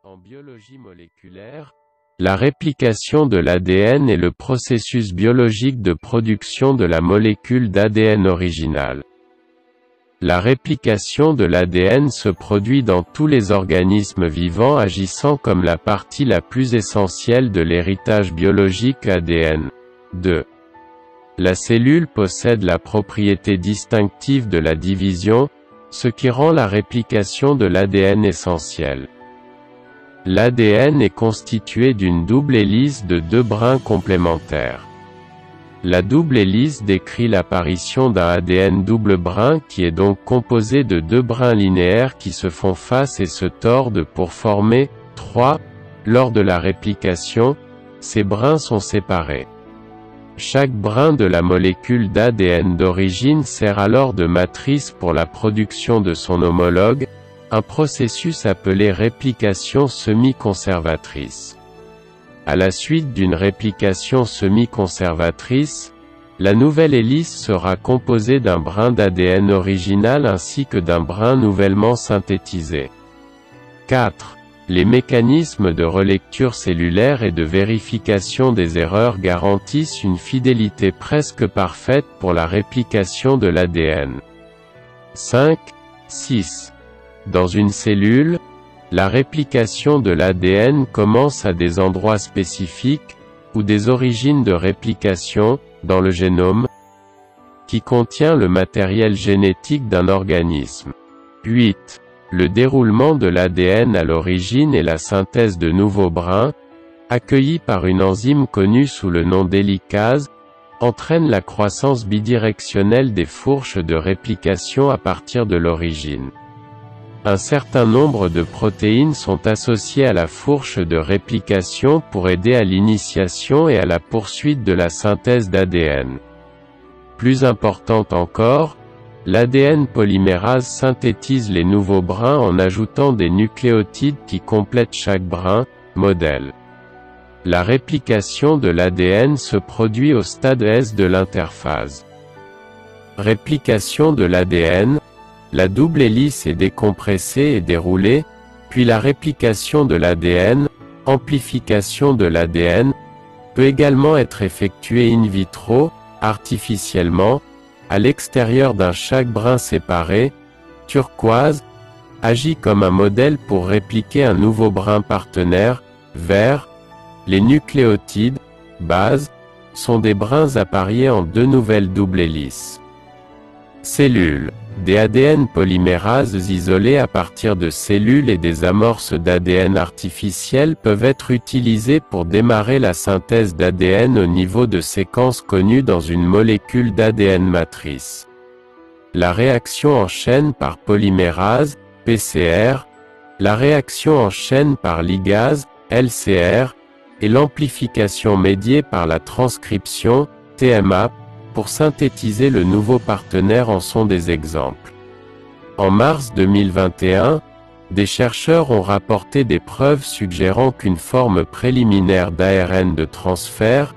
En biologie moléculaire, la réplication de l'ADN est le processus biologique de production de la molécule d'ADN originale. La réplication de l'ADN se produit dans tous les organismes vivants agissant comme la partie la plus essentielle de l'héritage biologique ADN. 2. La cellule possède la propriété distinctive de la division, ce qui rend la réplication de l'ADN essentielle. L'ADN est constitué d'une double hélice de 2 brins complémentaires. La double hélice décrit l'apparition d'un ADN double brin qui est donc composé de 2 brins linéaires qui se font face et se tordent pour former 3. Lors de la réplication, ces brins sont séparés. Chaque brin de la molécule d'ADN d'origine sert alors de matrice pour la production de son homologue, un processus appelé réplication semi-conservatrice. À la suite d'une réplication semi-conservatrice, la nouvelle hélice sera composée d'un brin d'ADN original ainsi que d'un brin nouvellement synthétisé. 4. Les mécanismes de relecture cellulaire et de vérification des erreurs garantissent une fidélité presque parfaite pour la réplication de l'ADN. 5. 6. Dans une cellule, la réplication de l'ADN commence à des endroits spécifiques, ou des origines de réplication, dans le génome, qui contient le matériel génétique d'un organisme. 8. Le déroulement de l'ADN à l'origine et la synthèse de nouveaux brins, accueillis par une enzyme connue sous le nom d'hélicase, entraînent la croissance bidirectionnelle des fourches de réplication à partir de l'origine. Un certain nombre de protéines sont associées à la fourche de réplication pour aider à l'initiation et à la poursuite de la synthèse d'ADN. Plus importante encore, l'ADN polymérase synthétise les nouveaux brins en ajoutant des nucléotides qui complètent chaque brin, modèle. La réplication de l'ADN se produit au stade S de l'interphase. Réplication de l'ADN. La double hélice est décompressée et déroulée, puis la réplication de l'ADN, amplification de l'ADN, peut également être effectuée in vitro, artificiellement, à l'extérieur d'un chaque brin séparé, turquoise, agit comme un modèle pour répliquer un nouveau brin partenaire, vert. Les nucléotides, bases, sont des brins appariés en 2 nouvelles doubles hélices. Cellules. Des ADN polymérases isolés à partir de cellules et des amorces d'ADN artificielles peuvent être utilisées pour démarrer la synthèse d'ADN au niveau de séquences connues dans une molécule d'ADN matrice. La réaction en chaîne par polymérase, PCR, la réaction en chaîne par ligase, LCR, et l'amplification médiée par la transcription, TMA, pour synthétiser le nouveau partenaire en sont des exemples. En mars 2021, des chercheurs ont rapporté des preuves suggérant qu'une forme préliminaire d'ARN de transfert,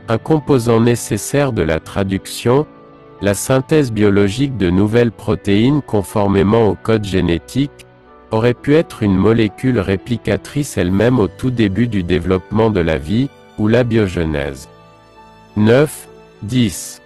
un composant nécessaire de la traduction, la synthèse biologique de nouvelles protéines conformément au code génétique, aurait pu être une molécule réplicatrice elle-même au tout début du développement de la vie, ou la biogenèse. 9. 10.